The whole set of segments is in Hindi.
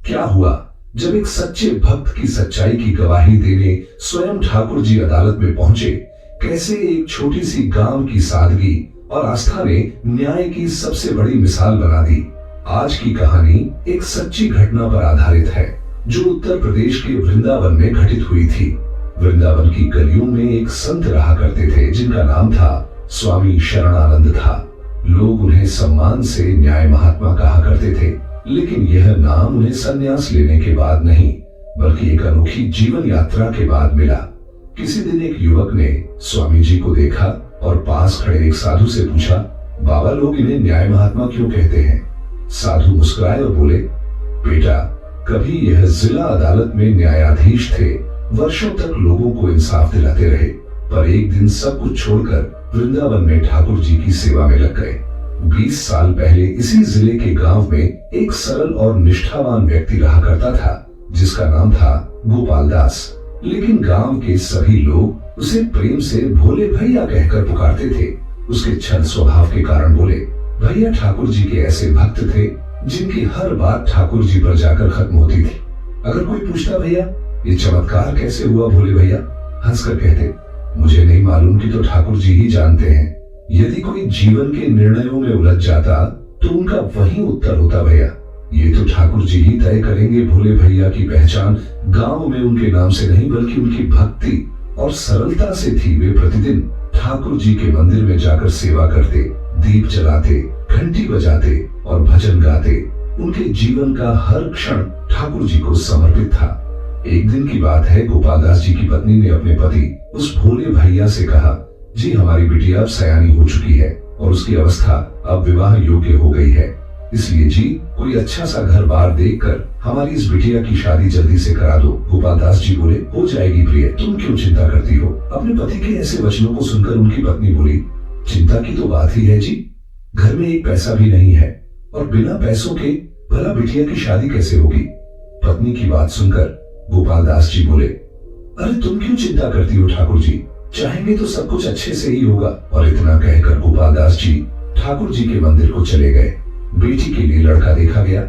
क्या हुआ जब एक सच्चे भक्त की सच्चाई की गवाही देने स्वयं ठाकुर जी अदालत में पहुंचे। कैसे एक छोटी सी गांव की सादगी और आस्था ने न्याय की सबसे बड़ी मिसाल बना दी। आज की कहानी एक सच्ची घटना पर आधारित है जो उत्तर प्रदेश के वृंदावन में घटित हुई थी। वृंदावन की गलियों में एक संत रहा करते थे जिनका नाम था स्वामी शरणानंद था। लोग उन्हें सम्मान से न्याय महात्मा कहा करते थे, लेकिन यह नाम उन्हें संन्यास लेने के बाद नहीं बल्कि एक अनोखी जीवन यात्रा के बाद मिला। किसी दिन एक युवक ने स्वामी जी को देखा और पास खड़े एक साधु से पूछा, बाबा लोग इन्हें न्याय महात्मा क्यों कहते हैं? साधु मुस्कुराए और बोले, बेटा कभी यह जिला अदालत में न्यायाधीश थे, वर्षों तक लोगों को इंसाफ दिलाते रहे, पर एक दिन सब कुछ छोड़कर वृंदावन में ठाकुर जी की सेवा में लग गए। 20 साल पहले इसी जिले के गांव में एक सरल और निष्ठावान व्यक्ति रहा करता था जिसका नाम था गोपाल दास। लेकिन गांव के सभी लोग उसे प्रेम से भोले भैया कहकर पुकारते थे। उसके छल स्वभाव के कारण बोले भैया ठाकुर जी के ऐसे भक्त थे जिनकी हर बात ठाकुर जी पर जाकर खत्म होती थी। अगर कोई पूछता भैया ये चमत्कार कैसे हुआ, भोले भैया हंसकर कहते, मुझे नहीं मालूम कि तो ठाकुर जी ही जानते हैं। यदि कोई जीवन के निर्णयों में उलझ जाता तो उनका वही उत्तर होता, भैया ये तो ठाकुर जी ही तय करेंगे। भोले भैया की पहचान गांव में उनके नाम से नहीं बल्कि उनकी भक्ति और सरलता से थी। वे प्रतिदिन ठाकुर जी के मंदिर में जाकर सेवा करते, दीप जलाते, घंटी बजाते और भजन गाते। उनके जीवन का हर क्षण ठाकुर जी को समर्पित था। एक दिन की बात है, गोपाल दास जी की पत्नी ने अपने पति उस भोले भैया से कहा, जी हमारी बिटिया अब सयानी हो चुकी है और उसकी अवस्था अब विवाह योग्य हो गई है, इसलिए जी कोई अच्छा सा घर बार देखकर हमारी इस बिटिया की शादी जल्दी से करा दो। गोपाल दास जी बोले, हो जाएगी प्रिय, तुम क्यों चिंता करती हो? अपने पति के ऐसे वचनों को सुनकर उनकी पत्नी बोली, चिंता की तो बात ही है जी, घर में एक पैसा भी नहीं है और बिना पैसों के भला बिटिया की शादी कैसे होगी? पत्नी की बात सुनकर गोपाल दास जी बोले, अरे तुम क्यों चिंता करती हो, ठाकुर जी चाहेंगे तो सब कुछ अच्छे से ही होगा। और इतना कहकर गोपाल दास जी ठाकुर जी के मंदिर को चले गए। बेटी के लिए लड़का देखा गया।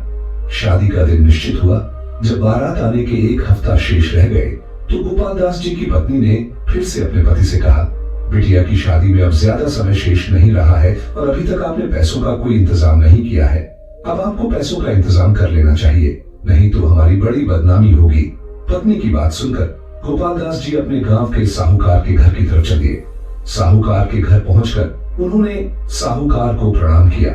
शादी का दिन निश्चित हुआ। जब बारात आने के एक हफ्ता शेष रह गए तो गोपाल दास जी की पत्नी ने फिर से अपने पति से कहा, बिटिया की शादी में अब ज्यादा समय शेष नहीं रहा है और अभी तक आपने पैसों का कोई इंतजाम नहीं किया है। अब आपको पैसों का इंतजाम कर लेना चाहिए, नहीं तो हमारी बड़ी बदनामी होगी। पत्नी की बात सुनकर गोपाल दास जी अपने गांव के साहूकार के घर की तरफ चले। साहूकार के घर पहुंचकर उन्होंने साहूकार को प्रणाम किया।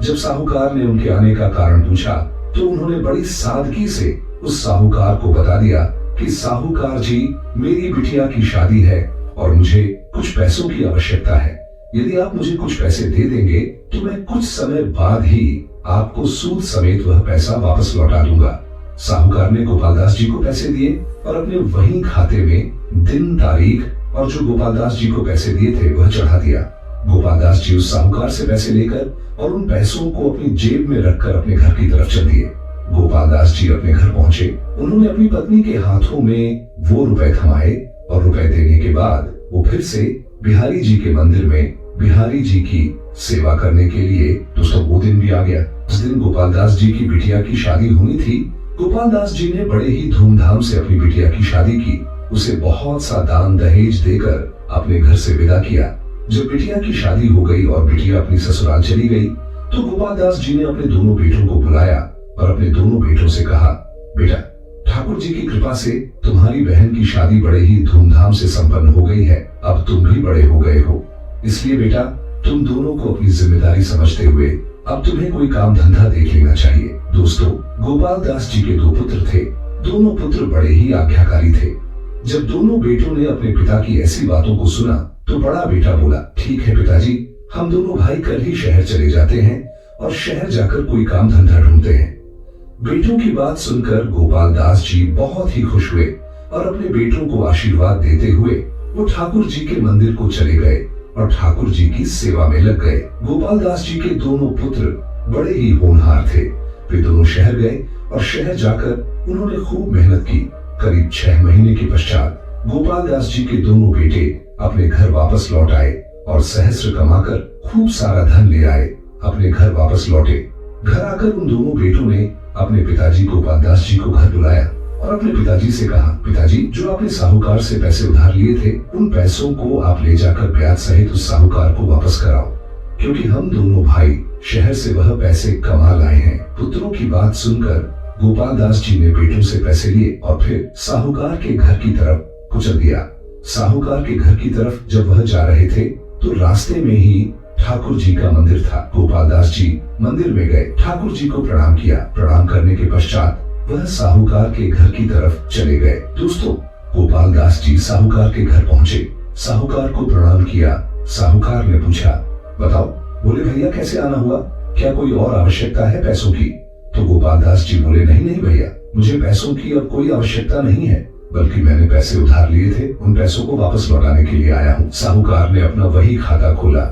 जब साहूकार ने उनके आने का कारण पूछा तो उन्होंने बड़ी सादगी से उस साहूकार को बता दिया कि साहूकार जी मेरी बिटिया की शादी है और मुझे कुछ पैसों की आवश्यकता है। यदि आप मुझे कुछ पैसे दे देंगे तो मैं कुछ समय बाद ही आपको सूद समेत वह पैसा वापस लौटा दूंगा। साहूकार ने गोपाल दास जी को पैसे दिए और अपने वही खाते में दिन तारीख और जो गोपाल दास जी को पैसे दिए थे वह चढ़ा दिया। गोपाल दास जी उस साहूकार से पैसे लेकर और उन पैसों को अपनी जेब में रखकर अपने घर की तरफ चल दिए। गोपाल दास जी अपने घर पहुंचे। उन्होंने अपनी पत्नी के हाथों में वो रुपए थमाए और रुपए देने के बाद वो फिर से बिहारी जी के मंदिर में बिहारी जी की सेवा करने के लिए। दोस्तों वो दिन भी आ गया। उस दिन गोपाल दास जी की बिटिया की शादी होनी थी। गोपाल दास जी ने बड़े ही धूमधाम से अपनी बिटिया की शादी की। उसे बहुत सा दान दहेज देकर अपने घर से विदा किया। जब बिटिया की शादी हो गई और बिटिया अपनी ससुराल चली गई तो गोपाल दास जी ने अपने दोनों बेटों को बुलाया और अपने दोनों बेटों से कहा, बेटा ठाकुर जी की कृपा से तुम्हारी बहन की शादी बड़े ही धूमधाम से संपन्न हो गई है। अब तुम भी बड़े हो गए हो, इसलिए बेटा तुम दोनों को अपनी जिम्मेदारी समझते हुए अब तुम्हें कोई काम धंधा देख लेना चाहिए। दोस्तों गोपाल दास जी के 2 पुत्र थे। दोनों पुत्र बड़े ही आज्ञाकारी थे। जब दोनों बेटों ने अपने पिता की ऐसी बातों को सुना तो बड़ा बेटा बोला, ठीक है पिताजी, हम दोनों भाई कल ही शहर चले जाते हैं और शहर जाकर कोई काम धंधा ढूंढते हैं। बेटों की बात सुनकर गोपाल दास जी बहुत ही खुश हुए और अपने बेटों को आशीर्वाद देते हुए वो ठाकुर जी के मंदिर को चले गए और ठाकुर जी की सेवा में लग गए। गोपाल दास जी के दोनों पुत्र बड़े ही होनहार थे। वे दोनों शहर गए और शहर जाकर उन्होंने खूब मेहनत की। करीब 6 महीने के पश्चात गोपाल दास जी के दोनों बेटे अपने घर वापस लौट आए और सहस्र कमाकर खूब सारा धन ले आए। अपने घर वापस लौटे। घर आकर उन दोनों बेटों ने अपने पिताजी गोपाल दास जी को घर बुलाया और अपने पिताजी से कहा, पिताजी, जो आपने साहूकार से पैसे उधार लिए थे, उन पैसों को आप ले जाकर ब्याज सहित उस साहूकार को वापस कराओ, क्योंकि हम दोनों भाई शहर से वह पैसे कमा लाए हैं। पुत्रों की बात सुनकर गोपाल दास जी ने बेटों से पैसे लिए और फिर साहूकार के घर की तरफ कुचल दिया। साहूकार के घर की तरफ जब वह जा रहे थे तो रास्ते में ही ठाकुर जी का मंदिर था। गोपाल दास जी मंदिर में गए, ठाकुर जी को प्रणाम किया। प्रणाम करने के पश्चात वह साहूकार के घर की तरफ चले गए। दोस्तों, गोपाल दास जी साहूकार के घर पहुंचे, साहूकार को प्रणाम किया। साहूकार ने पूछा, बताओ बोले भैया, कैसे आना हुआ? क्या कोई और आवश्यकता है पैसों की? तो गोपाल दास जी बोले, नहीं नहीं भैया, मुझे पैसों की अब कोई आवश्यकता नहीं है, बल्कि मैंने पैसे उधार लिए थे, उन पैसों को वापस लौटाने के लिए आया हूँ। साहूकार ने अपना वही खाता खोला,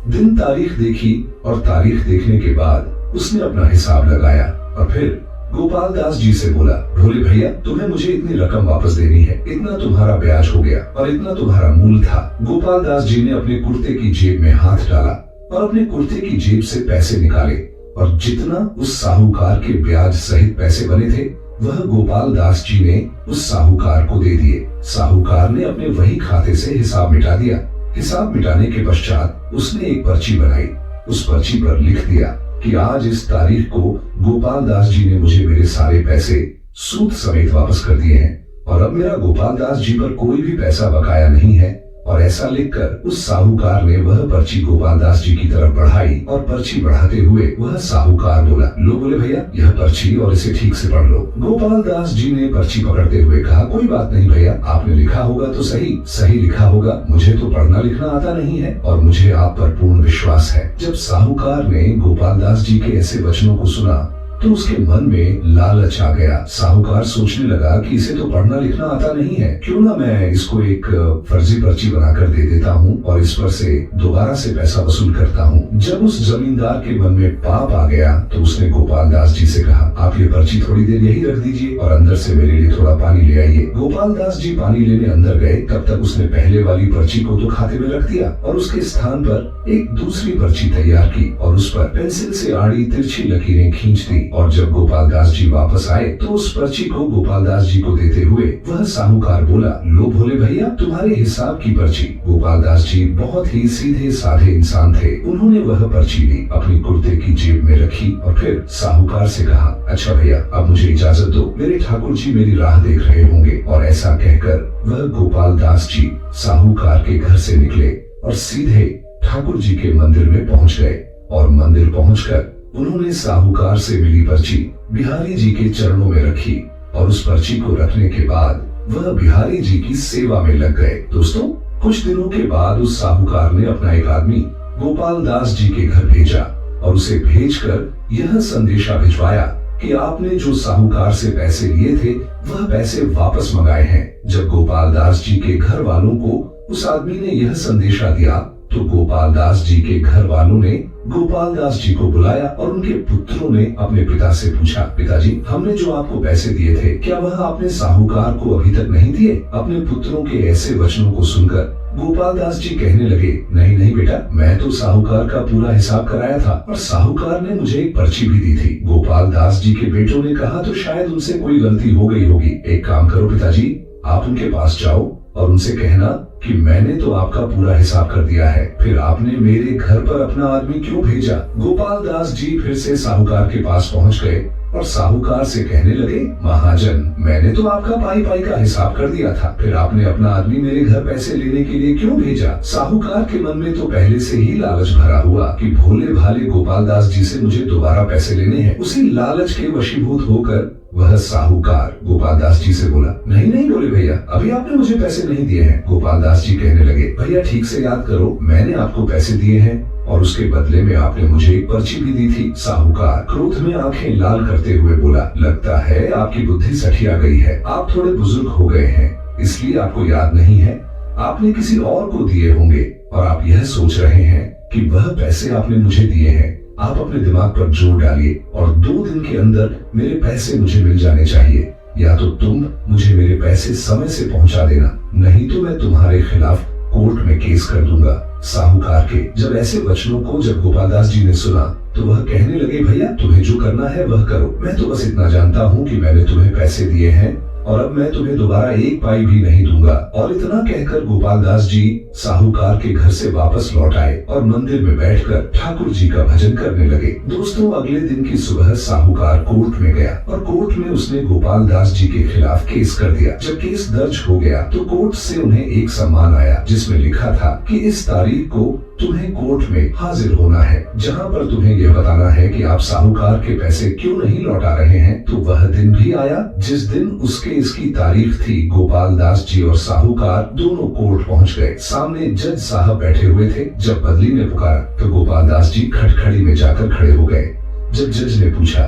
दिन तारीख देखी और तारीख देखने के बाद उसने अपना हिसाब लगाया और फिर गोपाल दास जी से बोला, भोले भैया, तुम्हें मुझे इतनी रकम वापस देनी है, इतना तुम्हारा ब्याज हो गया और इतना तुम्हारा मूल था। गोपाल दास जी ने अपने कुर्ते की जेब में हाथ डाला और अपने कुर्ते की जेब से पैसे निकाले और जितना उस साहूकार के ब्याज सहित पैसे बने थे वह गोपाल दास जी ने उस साहूकार को दे दिए। साहूकार ने अपने वही खाते से हिसाब मिटा दिया। हिसाब मिटाने के पश्चात उसने एक पर्ची बनाई। उस पर्ची पर लिख दिया कि आज इस तारीख को गोपाल दास जी ने मुझे मेरे सारे पैसे सूद समेत वापस कर दिए हैं और अब मेरा गोपाल दास जी पर कोई भी पैसा बकाया नहीं है। और ऐसा लिखकर उस साहूकार ने वह पर्ची गोपाल दास जी की तरफ बढ़ाई और पर्ची बढ़ाते हुए वह साहूकार बोला, लो बोले भैया, यह पर्ची और इसे ठीक से पढ़ लो। गोपाल दास जी ने पर्ची पकड़ते हुए कहा, कोई बात नहीं भैया, आपने लिखा होगा तो सही सही लिखा होगा, मुझे तो पढ़ना लिखना आता नहीं है और मुझे आप पर पूर्ण विश्वास है। जब साहूकार ने गोपाल दास जी के ऐसे वचनों को सुना तो उसके मन में लालच आ गया। साहूकार सोचने लगा कि इसे तो पढ़ना लिखना आता नहीं है, क्यों ना मैं इसको एक फर्जी पर्ची बनाकर दे देता हूँ और इस पर से दोबारा से पैसा वसूल करता हूँ। जब उस जमींदार के मन में पाप आ गया तो उसने गोपाल दास जी से कहा, आप ये पर्ची थोड़ी देर यही रख दीजिए और अंदर से मेरे लिए थोड़ा पानी ले आइए। गोपाल दास जी पानी लेने अंदर गए, तब तक उसने पहले वाली पर्ची को तो खाते में रख दिया और उसके स्थान पर एक दूसरी पर्ची तैयार की और उस पर पेंसिल से आड़ी तिरछी लकीरें खींच दी। और जब गोपाल दास जी वापस आए तो उस पर्ची को गोपाल दास जी को देते हुए वह साहूकार बोला, लो भोले भैया, तुम्हारे हिसाब की पर्ची। गोपाल दास जी बहुत ही सीधे साधे इंसान थे। उन्होंने वह पर्ची ली, अपनी कुर्ते की जेब में रखी और फिर साहूकार से कहा, अच्छा भैया, अब मुझे इजाजत दो, मेरे ठाकुर जी मेरी राह देख रहे होंगे। और ऐसा कहकर वह गोपाल दास जी साहूकार के घर से निकले और सीधे ठाकुर जी के मंदिर में पहुंच गए। और मंदिर पहुंचकर उन्होंने साहूकार से मिली पर्ची बिहारी जी के चरणों में रखी और उस पर्ची को रखने के बाद वह बिहारी जी की सेवा में लग गए। दोस्तों, कुछ दिनों के बाद उस साहूकार ने अपना एक आदमी गोपाल दास जी के घर भेजा और उसे भेजकर यह संदेशा भिजवाया कि आपने जो साहूकार से पैसे लिए थे वह पैसे वापस मंगाए हैं। जब गोपाल दास जी के घर वालों को उस आदमी ने यह संदेशा दिया तो गोपाल दास जी के घर वालों ने गोपाल दास जी को बुलाया और उनके पुत्रों ने अपने पिता से पूछा, पिताजी, हमने जो आपको पैसे दिए थे क्या वह आपने साहूकार को अभी तक नहीं दिए? अपने पुत्रों के ऐसे वचनों को सुनकर गोपाल दास जी कहने लगे, नहीं नहीं बेटा, मैं तो साहूकार का पूरा हिसाब कराया था और साहूकार ने मुझे एक पर्ची भी दी थी। गोपाल दास जी के बेटों ने कहा, तो शायद उनसे कोई गलती हो गई होगी। एक काम करो पिताजी, आप उनके पास जाओ और उनसे कहना कि मैंने तो आपका पूरा हिसाब कर दिया है, फिर आपने मेरे घर पर अपना आदमी क्यों भेजा? गोपाल दास जी फिर से साहूकार के पास पहुंच गए और साहूकार से कहने लगे, महाजन, मैंने तो आपका पाई पाई का हिसाब कर दिया था, फिर आपने अपना आदमी मेरे घर पैसे लेने के लिए क्यों भेजा? साहूकार के मन में तो पहले से ही लालच भरा हुआ कि भोले भाले गोपाल दास जी से मुझे दोबारा पैसे लेने हैं। उसी लालच के वशीभूत होकर वह साहूकार गोपाल दास जी से बोला, नहीं नहीं बोले भैया, अभी आपने मुझे पैसे नहीं दिए हैं। गोपाल दास जी कहने लगे, भैया ठीक से याद करो, मैंने आपको पैसे दिए हैं और उसके बदले में आपने मुझे एक पर्ची भी दी थी। साहूकार क्रोध में आंखें लाल करते हुए बोला, लगता है आपकी बुद्धि सठिया गई है, आप थोड़े बुजुर्ग हो गए हैं, इसलिए आपको याद नहीं है, आपने किसी और को दिए होंगे और आप यह सोच रहे हैं कि वह पैसे आपने मुझे दिए हैं। आप अपने दिमाग पर जोर डालिए और 2 दिन के अंदर मेरे पैसे मुझे मिल जाने चाहिए, या तो तुम मुझे मेरे पैसे समय से पहुंचा देना, नहीं तो मैं तुम्हारे खिलाफ कोर्ट में केस कर दूंगा। साहूकार के जब ऐसे वचनों को जब गोपाल दास जी ने सुना तो वह कहने लगे, भैया तुम्हें जो करना है वह करो, मैं तो बस इतना जानता हूँ कि मैंने तुम्हें पैसे दिए हैं और अब मैं तुम्हें दोबारा एक पाई भी नहीं दूंगा। और इतना कहकर गोपाल दास जी साहूकार के घर से वापस लौट आए और मंदिर में बैठकर ठाकुर जी का भजन करने लगे। दोस्तों, अगले दिन की सुबह साहूकार कोर्ट में गया और कोर्ट में उसने गोपाल दास जी के खिलाफ केस कर दिया। जब केस दर्ज हो गया तो कोर्ट से उन्हें एक सम्मान आया जिसमें लिखा था कि इस तारीख को तुम्हें कोर्ट में हाजिर होना है, जहाँ पर तुम्हें यह बताना है कि आप साहूकार के पैसे क्यों नहीं लौटा रहे हैं। तो वह दिन भी आया जिस दिन उसके इसकी तारीख थी। गोपाल दास जी और साहूकार दोनों कोर्ट पहुंच गए। सामने जज साहब बैठे हुए थे। जब बदली ने पुकारा तो गोपाल दास जी खटखड़ी में जाकर खड़े हो गए। जब जज ने पूछा,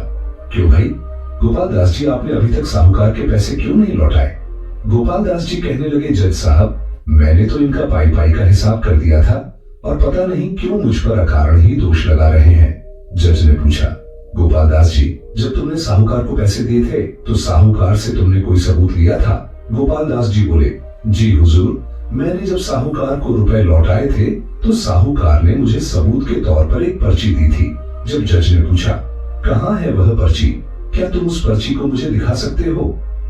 क्यों भाई गोपाल दास जी, आपने अभी तक साहूकार के पैसे क्यों नहीं लौटाए? गोपाल दास जी कहने लगे, जज साहब, मैंने तो इनका पाई पाई का हिसाब कर दिया था और पता नहीं क्यों मुझ पर अकारण ही दोष लगा रहे हैं। जज ने पूछा, गोपाल दास जी, जब तुमने साहूकार को पैसे दिए थे तो साहूकार से तुमने कोई सबूत लिया था? गोपाल दास जी बोले, जी हुजूर, मैंने जब साहूकार को रुपए लौटाए थे तो साहूकार ने मुझे सबूत के तौर पर एक पर्ची दी थी। जब जज ने पूछा, कहाँ है वह पर्ची, क्या तुम उस पर्ची को मुझे दिखा सकते हो?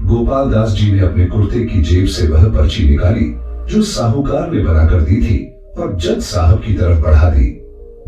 गोपाल दास जी ने अपने कुर्ते की जेब से वह पर्ची निकाली जो साहूकार ने बनाकर दी थी और जज साहब की तरफ बढ़ा दी।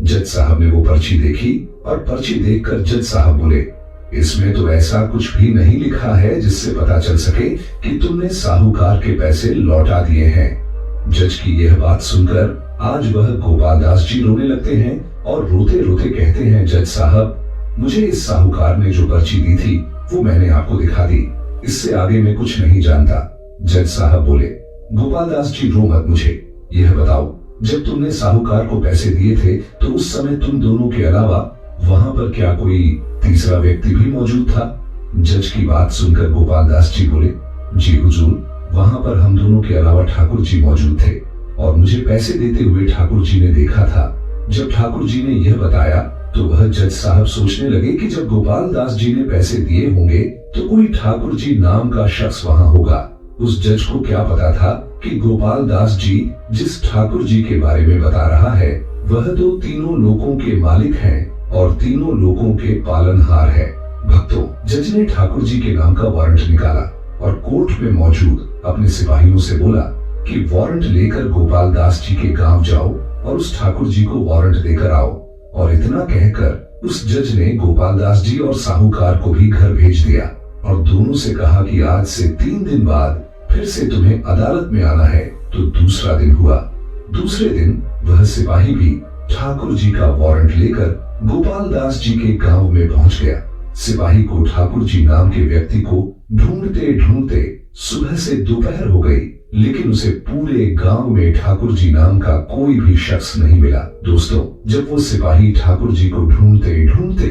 जज साहब ने वो पर्ची देखी और पर्ची देखकर जज साहब बोले, इसमें तो ऐसा कुछ भी नहीं लिखा है जिससे पता चल सके कि तुमने साहूकार के पैसे लौटा दिए हैं। जज की यह बात सुनकर आज वह गोपाल दास जी रोने लगते हैं और रोते रोते कहते हैं, जज साहब, मुझे इस साहूकार ने जो पर्ची दी थी वो मैंने आपको दिखा दी, इससे आगे मैं कुछ नहीं जानता। जज साहब बोले, गोपाल दास जी रो मत, मुझे यह बताओ, जब तुमने साहूकार को पैसे दिए थे तो उस समय तुम दोनों के अलावा वहां पर क्या कोई तीसरा व्यक्ति भी मौजूद था? जज की बात सुनकर गोपाल दास जी बोले, जी हुजूर, वहां पर हम दोनों के अलावा ठाकुर जी मौजूद थे और मुझे पैसे देते हुए ठाकुर जी ने देखा था। जब ठाकुर जी ने यह बताया तो वह जज साहब सोचने लगे कि जब गोपाल दास जी ने पैसे दिए होंगे तो कोई ठाकुर जी नाम का शख्स वहां होगा। उस जज को क्या पता था कि गोपाल दास जी जिस ठाकुर जी के बारे में बता रहा है वह तो तीनों लोगों के मालिक हैं और तीनों लोगों के पालनहार है। भक्तों, जज ने ठाकुर जी के नाम का वारंट निकाला और कोर्ट में मौजूद अपने सिपाहियों से बोला कि वारंट लेकर गोपाल दास जी के गांव जाओ और उस ठाकुर जी को वारंट देकर आओ। और इतना कहकर उस जज ने गोपाल दास जी और साहूकार को भी घर भेज दिया और दोनों से कहा कि आज से 3 दिन बाद फिर से तुम्हें अदालत में आना है। तो दूसरा दिन हुआ। दूसरे दिन वह सिपाही भी ठाकुर जी का वारंट लेकर गोपाल दास जी के गांव में पहुंच गया। सिपाही को ठाकुर जी नाम के व्यक्ति को ढूंढते ढूंढते सुबह से दोपहर हो गई, लेकिन उसे पूरे गांव में ठाकुर जी नाम का कोई भी शख्स नहीं मिला। दोस्तों, जब वो सिपाही ठाकुर जी को ढूंढते ढूंढते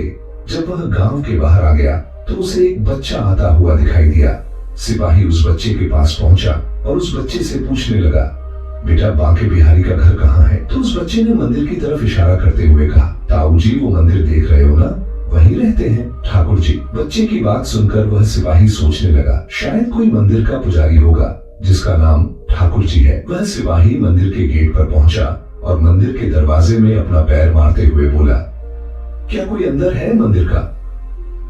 जब वह गांव के बाहर आ गया तो उसे एक बच्चा आता हुआ दिखाई दिया। सिपाही उस बच्चे के पास पहुंचा और उस बच्चे से पूछने लगा, बेटा, बांके बिहारी का घर कहाँ है? तो उस बच्चे ने मंदिर की तरफ इशारा करते हुए कहा, ताऊ जी, वो मंदिर देख रहे हो ना, वहीं रहते हैं ठाकुर जी। बच्चे की बात सुनकर वह सिपाही सोचने लगा, शायद कोई मंदिर का पुजारी होगा जिसका नाम ठाकुर जी है। वह सिपाही मंदिर के गेट पर पहुंचा और मंदिर के दरवाजे में अपना पैर मारते हुए बोला, क्या कोई अंदर है मंदिर का?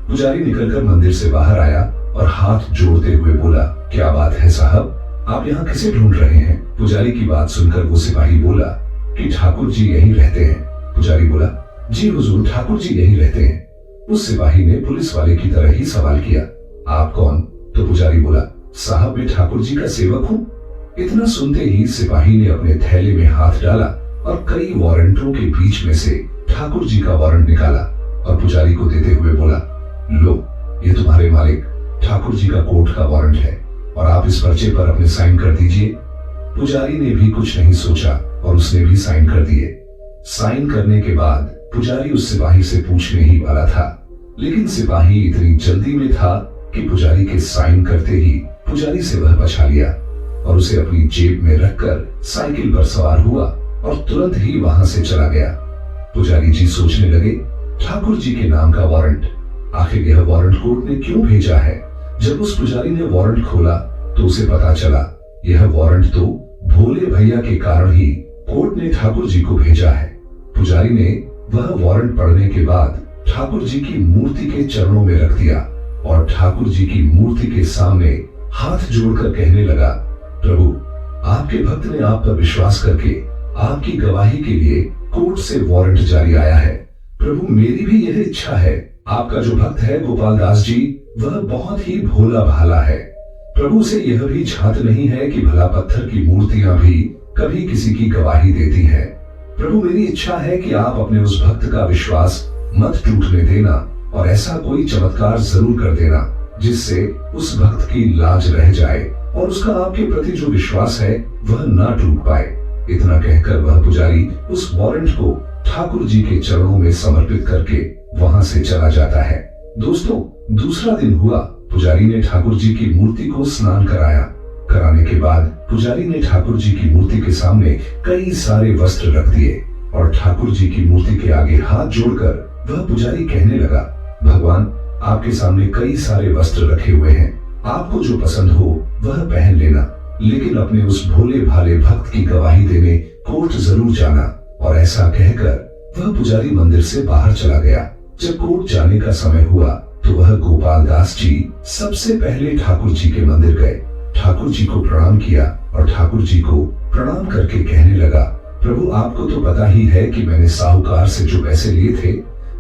पुजारी निकलकर मंदिर से बाहर आया और हाथ जोड़ते हुए बोला, क्या बात है साहब, आप यहाँ किसे ढूंढ रहे हैं? पुजारी की बात सुनकर वो सिपाही बोला कि ठाकुर जी यहीं रहते हैं। पुजारी बोला, जी हुजूर, ठाकुर जी यहीं रहते हैं। उस सिपाही ने पुलिस वाले की तरह ही सवाल किया, आप कौन? तो पुजारी बोला, साहब, मैं ठाकुर जी का सेवक हूँ। इतना सुनते ही सिपाही ने अपने थैले में हाथ डाला और कई वारंटों के बीच में से ठाकुर जी का वारंट निकाला और पुजारी को देते हुए बोला, लो, ये तुम्हारे मालिक ठाकुर जी का कोर्ट का वारंट है और आप इस पर्चे पर अपने साइन कर दीजिए। पुजारी ने भी कुछ नहीं सोचा और उसने भी साइन कर दिए। साइन करने के बाद पुजारी उस सिपाही से पूछने ही वाला था, लेकिन सिपाही इतनी जल्दी में था कि पुजारी के साइन करते ही पुजारी से वह बचा लिया और उसे अपनी जेब में रखकर साइकिल पर सवार हुआ और तुरंत ही वहां से चला गया। पुजारी जी सोचने लगे, ठाकुर जी के नाम का वारंट, आखिर यह वारंट कोर्ट ने क्यों भेजा है? जब उस पुजारी ने वारंट खोला तो उसे पता चला यह वारंट तो भोले भैया के कारण ही कोर्ट ने ठाकुर जी को भेजा है। पुजारी ने वह वारंट पढ़ने के बाद ठाकुर जी की मूर्ति के चरणों में रख दिया और ठाकुर जी की मूर्ति के सामने हाथ जोड़कर कहने लगा, प्रभु, आपके भक्त ने आप पर विश्वास करके आपकी गवाही के लिए कोर्ट से वारंट जारी आया है। प्रभु, मेरी भी यह इच्छा है। आपका जो भक्त है गोपाल दास जी, वह बहुत ही भोला भाला है। प्रभु से यह भी झात नहीं है कि भला पत्थर की मूर्तियां भी कभी किसी की गवाही देती हैं। प्रभु, मेरी इच्छा है कि आप अपने उस भक्त का विश्वास मत टूटने देना और ऐसा कोई चमत्कार जरूर कर देना जिससे उस भक्त की लाज रह जाए और उसका आपके प्रति जो विश्वास है वह ना टूट पाए। इतना कहकर वह पुजारी उस वारंट को ठाकुर जी के चरणों में समर्पित करके वहां से चला जाता है। दोस्तों, दूसरा दिन हुआ। पुजारी ने ठाकुर जी की मूर्ति को स्नान कराया। कराने के बाद पुजारी ने ठाकुर जी की मूर्ति के सामने कई सारे वस्त्र रख दिए और ठाकुर जी की मूर्ति के आगे हाथ जोड़कर वह पुजारी कहने लगा, भगवान, आपके सामने कई सारे वस्त्र रखे हुए हैं, आपको जो पसंद हो वह पहन लेना, लेकिन अपने उस भोले भाले भक्त की गवाही देने कोर्ट जरूर जाना। और ऐसा कहकर वह पुजारी मंदिर से बाहर चला गया। जब कोर्ट जाने का समय हुआ तो वह गोपाल दास जी सबसे पहले ठाकुर जी के मंदिर गए, ठाकुर जी को प्रणाम किया और ठाकुर जी को प्रणाम करके कहने लगा, प्रभु, आपको तो पता ही है कि मैंने साहूकार से जो पैसे लिए थे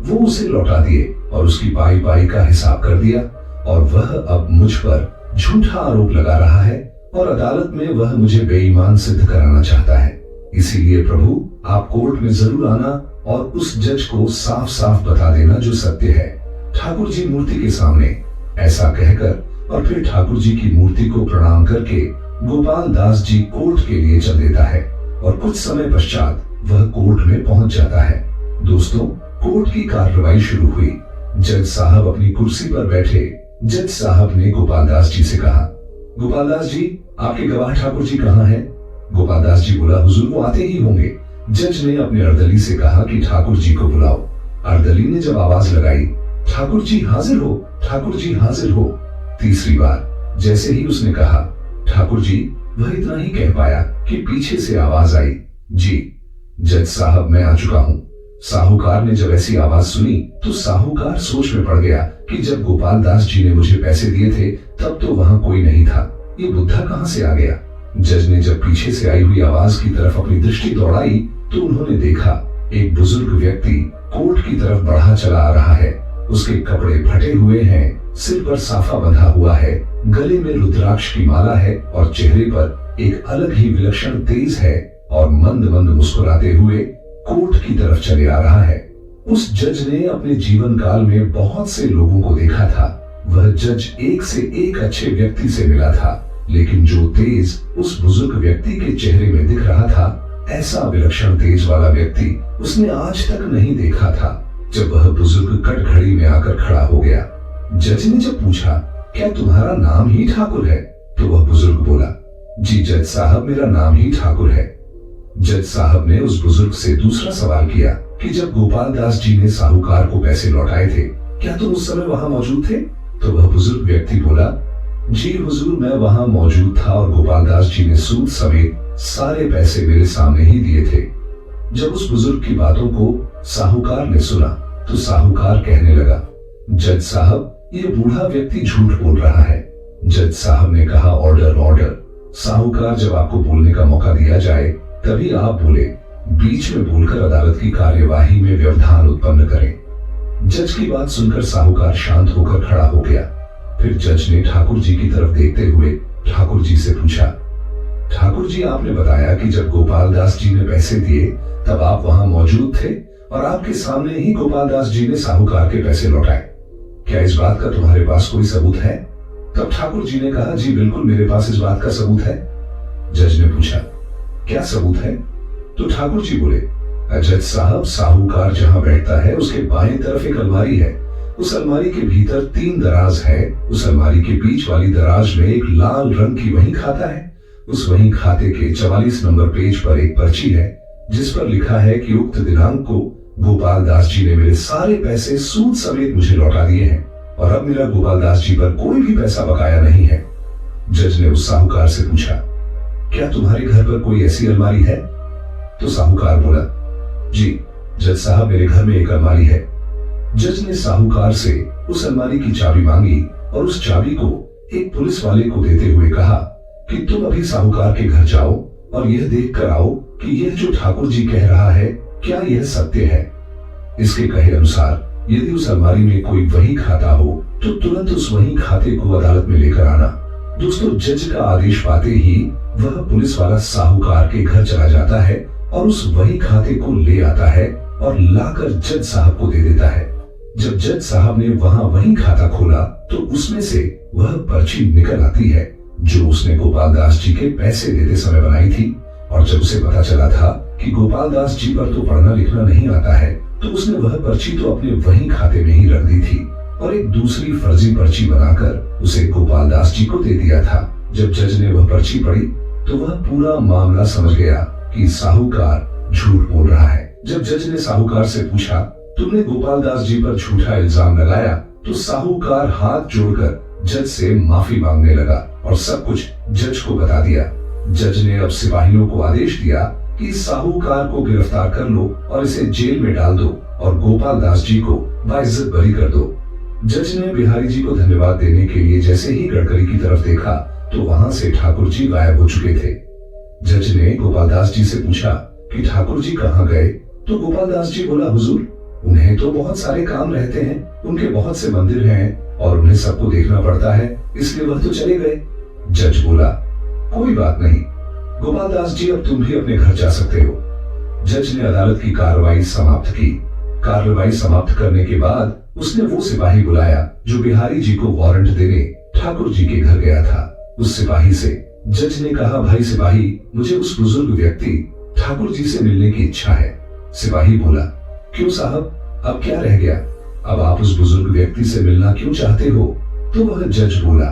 वो उसे लौटा दिए और उसकी पाई पाई का हिसाब कर दिया और वह अब मुझ पर झूठा आरोप लगा रहा है और अदालत में वह मुझे बेईमान सिद्ध कराना चाहता है। इसीलिए प्रभु, आप कोर्ट में जरूर आना और उस जज को साफ साफ बता देना जो सत्य है ठाकुर जी मूर्ति के सामने। ऐसा कहकर और फिर ठाकुर जी की मूर्ति को प्रणाम करके गोपाल दास जी कोर्ट के लिए चल देता है और कुछ समय पश्चात वह कोर्ट में पहुंच जाता है। दोस्तों, कोर्ट की कार्रवाई शुरू हुई। जज साहब अपनी कुर्सी पर बैठे। जज साहब ने गोपाल दास जी से कहा, गोपाल दास जी, आपके गवाह ठाकुर जी कहाँ हैं? गोपाल दास जी बोला, हुजूर, वो आते ही होंगे। जज ने अपने अर्दली से कहा कि ठाकुर जी को बुलाओ। अर्दली ने जब आवाज लगाई, ठाकुर जी हाजिर हो, ठाकुर जी हाजिर हो, तीसरी बार जैसे ही उसने कहा ठाकुर जी, वह इतना ही कह पाया कि पीछे से आवाज आई, जी जज साहब, मैं आ चुका हूँ। साहूकार ने जब ऐसी आवाज सुनी तो साहूकार सोच में पड़ गया कि जब गोपाल दास जी ने मुझे पैसे दिए थे तब तो वहां कोई नहीं था, ये बुद्धा कहां से आ गया। जज ने जब पीछे से आई हुई आवाज की तरफ अपनी दृष्टि दौड़ाई तो उन्होंने देखा एक बुजुर्ग व्यक्ति कोर्ट की तरफ बढ़ा चला आ रहा है। उसके कपड़े फटे हुए हैं, सिर पर साफा बंधा हुआ है, गले में रुद्राक्ष की माला है और चेहरे पर एक अलग ही विलक्षण तेज है और मंद मंद मुस्कुराते हुए कोर्ट की तरफ चले आ रहा है। उस जज ने अपने जीवन काल में बहुत से लोगों को देखा था। वह जज एक से एक अच्छे व्यक्ति से मिला था, लेकिन जो तेज उस बुजुर्ग व्यक्ति के चेहरे में दिख रहा था, ऐसा विलक्षण तेज वाला व्यक्ति उसने आज तक नहीं देखा था। जब वह बुजुर्ग कटघड़ी में आकर खड़ा हो गया, जज ने जब पूछा, क्या तुम्हारा नाम ही ठाकुर है? तो वह बुजुर्ग बोला, जी जज साहब, मेरा नाम ही ठाकुर है। जज साहब ने उस बुजुर्ग से दूसरा सवाल किया कि जब गोपाल दास जी ने साहूकार को पैसे लौटाए थे, क्या तुम उस समय वहां मौजूद थे? तो वह बुजुर्ग व्यक्ति बोला, जी हुजूर, मैं वहां मौजूद था और गोपाल दास जी ने सूद समेत सारे पैसे मेरे सामने ही दिए थे। जब उस बुजुर्ग की बातों को साहूकार ने सुना तो साहूकार कहने लगा, जज साहब, ये बूढ़ा व्यक्ति झूठ बोल रहा है। जज साहब ने कहा, ऑर्डर ऑर्डर। साहूकार, जब आपको बोलने का मौका दिया जाए तभी आप बोले, बीच में बोलकर अदालत की कार्यवाही में व्यवधान उत्पन्न करें। जज की बात सुनकर साहूकार शांत होकर खड़ा हो गया। फिर जज ने ठाकुर जी की तरफ देखते हुए ठाकुर जी से पूछा, ठाकुर जी, आपने बताया कि जब गोपाल दास जी ने पैसे दिए तब आप वहां मौजूद थे और आपके सामने ही गोपाल दास जी ने साहूकार के पैसे लौटाए। क्या इस बात का तुम्हारे पास कोई सबूत है? तब ठाकुर जी ने कहा, जी बिल्कुल, मेरे पास इस बात का सबूत है। जज ने पूछा, क्या सबूत है? तो ठाकुर जी बोले, जज साहब, साहूकार जहां बैठता है उसके बाएं तरफ एक अलमारी है। उस अलमारी के भीतर 3 दराज है। उस अलमारी के बीच वाली दराज में एक लाल रंग की वही खाता है। उस वही खाते के 44 नंबर पेज पर एक पर्ची है जिस पर लिखा है कि उक्त दिनांक को गोपाल दास जी ने मेरे सारे पैसे सूद समेत मुझे लौटा दिए हैं और अब मेरा गोपाल दास जी पर कोई भी पैसा बकाया नहीं है। जज ने उस साहूकार से पूछा, क्या तुम्हारे घर पर कोई ऐसी अलमारी है? तो साहूकार बोला, जी जज साहब, मेरे घर में एक अलमारी है। जज ने साहूकार से उस अलमारी की चाबी मांगी और उस चाबी को एक पुलिस वाले को देते हुए कहा कि तुम अभी साहूकार के घर जाओ और यह देख कर आओ कि यह जो ठाकुर जी कह रहा है क्या यह सत्य है। इसके कहे अनुसार यदि उस अलमारी में कोई वही खाता हो तो तुरंत उस वही खाते को अदालत में लेकर आना। दोस्तों, जज का आदेश पाते ही वह पुलिस वाला साहूकार के घर चला जाता है और उस वही खाते को ले आता है और लाकर जज साहब को दे देता है। जब जज साहब ने वहां वही खाता खोला तो उसमें से वह पर्ची निकल आती है जो उसने गोपाल दास जी के पैसे देते समय बनाई थी। और जब उसे पता चला था कि गोपाल दास जी पर तो पढ़ना लिखना नहीं आता है तो उसने वह पर्ची तो अपने वही खाते में ही रख दी थी और एक दूसरी फर्जी पर्ची बनाकर उसे गोपाल दास जी को दे दिया था। जब जज ने वह पर्ची पढ़ी तो वह पूरा मामला समझ गया कि साहूकार झूठ बोल रहा है। जब जज ने साहूकार से पूछा, तुमने गोपाल दास जी पर झूठा इल्जाम लगाया, तो साहूकार हाथ जोड़कर जज से माफी मांगने लगा और सब कुछ जज को बता दिया। जज ने अब सिपाहियों को आदेश दिया कि साहूकार को गिरफ्तार कर लो और इसे जेल में डाल दो और गोपाल दास जी को बाइज्जत बरी कर दो। जज ने बिहारी जी को धन्यवाद देने के लिए जैसे ही गडकरी की तरफ देखा तो वहां से ठाकुर जी गायब हो चुके थे। जज ने गोपाल दास जी से पूछा कि ठाकुर जी कहाँ गए, तो गोपाल दास जी बोला, हुजूर, उन्हें तो बहुत सारे काम रहते हैं, उनके बहुत से मंदिर हैं और उन्हें सबको देखना पड़ता है, इसलिए वह तो चले गए। जज बोला, कोई बात नहीं गोपाल दास जी, अब तुम भी अपने घर जा सकते हो। जज ने अदालत की कार्रवाई समाप्त की। कार्रवाई समाप्त करने के बाद उसने वो सिपाही बुलाया जो बिहारी जी को वारंट देने ठाकुर जी के घर गया था। उस सिपाही से जज ने कहा, भाई सिपाही, मुझे उस बुजुर्ग व्यक्ति ठाकुर जी से मिलने की इच्छा है। सिपाही बोला, क्यों साहब, अब क्या रह गया, अब आप उस बुजुर्ग व्यक्ति से मिलना क्यों चाहते हो? तो वह जज बोला,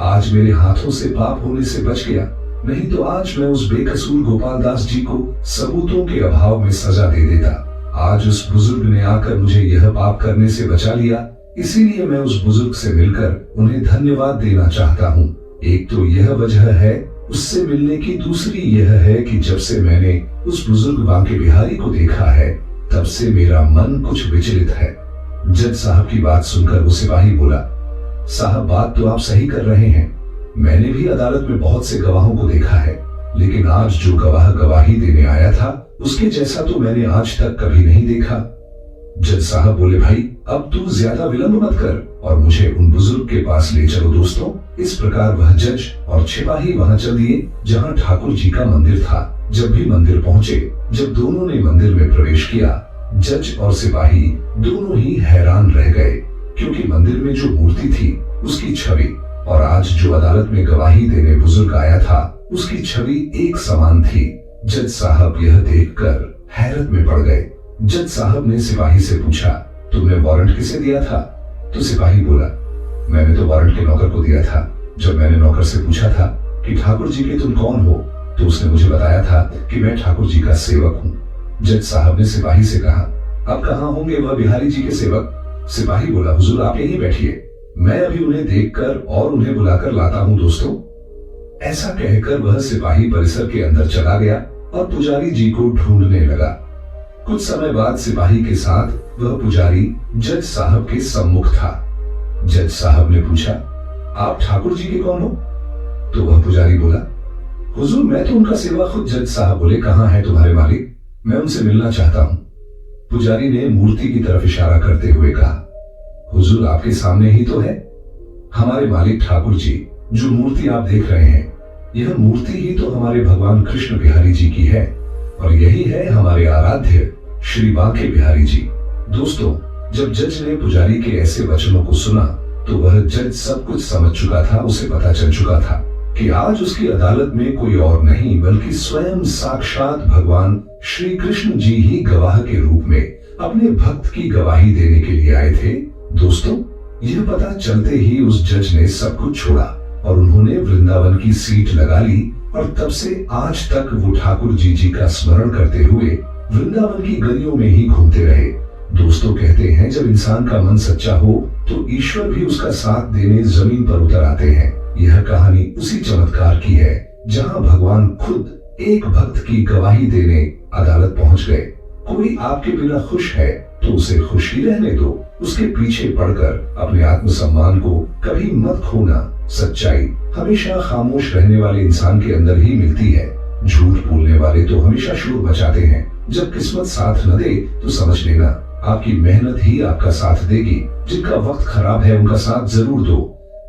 आज मेरे हाथों से पाप होने से बच गया, नहीं तो आज मैं उस बेकसूर गोपाल दास जी को सबूतों के अभाव में सजा दे देता। आज उस बुजुर्ग ने आकर मुझे यह पाप करने से बचा लिया, इसीलिए मैं उस बुजुर्ग से मिलकर उन्हें धन्यवाद देना चाहता हूँ। एक तो यह वजह है उससे मिलने की, दूसरी यह है कि जब से मैंने उस बुजुर्ग बांके बिहारी को देखा है तब से मेरा मन कुछ विचलित है। जज साहब की बात सुनकर वो सिपाही बोला, साहब, बात तो आप सही कर रहे हैं, मैंने भी अदालत में बहुत से गवाहों को देखा है, लेकिन आज जो गवाह गवाही देने आया था उसके जैसा तो मैंने आज तक कभी नहीं देखा। जज साहब बोले, भाई अब तू ज्यादा विलंब मत कर और मुझे उन बुजुर्ग के पास ले चलो। दोस्तों, इस प्रकार वह जज और सिपाही वहां चल दिए जहां ठाकुर जी का मंदिर था। जब भी मंदिर पहुंचे, जब दोनों ने मंदिर में प्रवेश किया, जज और सिपाही दोनों ही हैरान रह गए, क्योंकि मंदिर में जो मूर्ति थी उसकी छवि और आज जो अदालत में गवाही देने बुजुर्ग आया था उसकी छवि एक समान थी। जज साहब यह देखकर हैरत में पड़ गए। जज साहब ने सिपाही से पूछा, तुमने वारंट किसे दिया था? तो सिपाही बोला, मैंने तो वारंट के नौकर को दिया था। जब मैंने नौकर से पूछा था कि ठाकुर जी के तुम कौन हो, तो उसने मुझे बताया था कि मैं ठाकुर जी का सेवक हूँ। जज साहब ने सिपाही से कहा, अब कहाँ होंगे वह बिहारी जी के सेवक? सिपाही बोला, हुजूर आप यहीं बैठिए, मैं अभी उन्हें देखकर और उन्हें बुलाकर लाता हूँ। दोस्तों, ऐसा कहकर वह सिपाही परिसर के अंदर चला गया और पुजारी जी को ढूंढने लगा। कुछ समय बाद सिपाही के साथ वह पुजारी जज साहब के सम्मुख था। जज साहब ने पूछा, आप ठाकुर जी के कौन हो? तो वह पुजारी बोला, हुजूर मैं तो उनका सेवक हूं। जज साहब बोले, कहाँ है तुम्हारे मालिक, मैं उनसे मिलना चाहता हूँ। पुजारी ने मूर्ति की तरफ इशारा करते हुए कहा, हुजूर आपके सामने ही तो है, हमारे मालिक ठाकुर जी जो मूर्ति आप देख रहे हैं, यह मूर्ति ही तो हमारे भगवान कृष्ण बिहारी जी की है और यही है हमारे आराध्य श्री बांके बिहारी जी। दोस्तों, जब जज ने पुजारी के ऐसे वचनों को सुना तो वह जज सब कुछ समझ चुका था। उसे पता चल चुका था कि आज उसकी अदालत में कोई और नहीं बल्कि स्वयं साक्षात भगवान श्री कृष्ण जी ही गवाह के रूप में अपने भक्त की गवाही देने के लिए आए थे। दोस्तों, यह पता चलते ही उस जज ने सब कुछ छोड़ा और उन्होंने वृंदावन की सीट लगा ली और तब से आज तक वो ठाकुर जी का स्मरण करते हुए वृंदावन की गलियों में ही घूमते रहे। दोस्तों, कहते हैं जब इंसान का मन सच्चा हो तो ईश्वर भी उसका साथ देने जमीन पर उतर आते हैं। यह कहानी उसी चमत्कार की है जहां भगवान खुद एक भक्त की गवाही देने अदालत पहुंच गए। कोई आपके बिना खुश है तो उसे खुश ही रहने दो। उसके पीछे पड़कर अपने आत्मसम्मान को कभी मत खोना। सच्चाई हमेशा खामोश रहने वाले इंसान के अंदर ही मिलती है। झूठ बोलने वाले तो हमेशा शोर मचाते हैं। जब किस्मत साथ न दे तो समझ लेना आपकी मेहनत ही आपका साथ देगी। जिनका वक्त खराब है उनका साथ जरूर दो,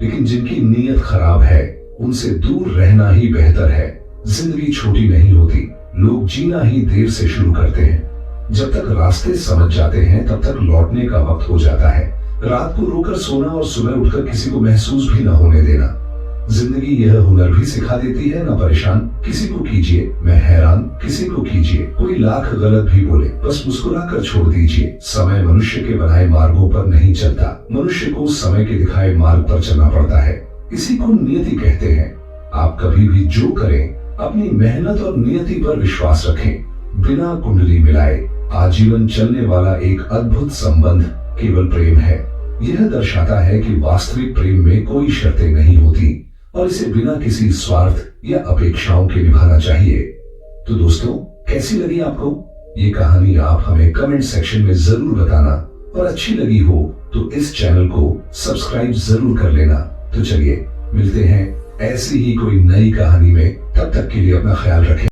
लेकिन जिनकी नीयत खराब है उनसे दूर रहना ही बेहतर है। जिंदगी छोटी नहीं होती, लोग जीना ही देर से शुरू करते हैं। जब तक रास्ते समझ जाते हैं तब तक लौटने का वक्त हो जाता है। रात को रोकर सोना और सुबह उठकर किसी को महसूस भी न होने देना। जिंदगी यह हुनर भी सिखा देती है, ना परेशान किसी को कीजिए, मैं हैरान किसी को कीजिए। कोई लाख गलत भी बोले बस मुस्कुरा कर छोड़ दीजिए। समय मनुष्य के बनाए मार्गों पर नहीं चलता, मनुष्य को समय के दिखाए मार्ग पर चलना पड़ता है। इसी को नियति कहते हैं। आप कभी भी जो करें अपनी मेहनत और नियति पर विश्वास रखें। बिना कुंडली मिलाए आजीवन चलने वाला एक अद्भुत संबंध केवल प्रेम है। यह दर्शाता है कि वास्तविक प्रेम में कोई शर्तें नहीं होती और इसे बिना किसी स्वार्थ या अपेक्षाओं के निभाना चाहिए। तो दोस्तों, कैसी लगी आपको ये कहानी? आप हमें कमेंट सेक्शन में जरूर बताना, और अच्छी लगी हो तो इस चैनल को सब्सक्राइब जरूर कर लेना। तो चलिए मिलते हैं ऐसी ही कोई नई कहानी में। तब तक के लिए अपना ख्याल रखें।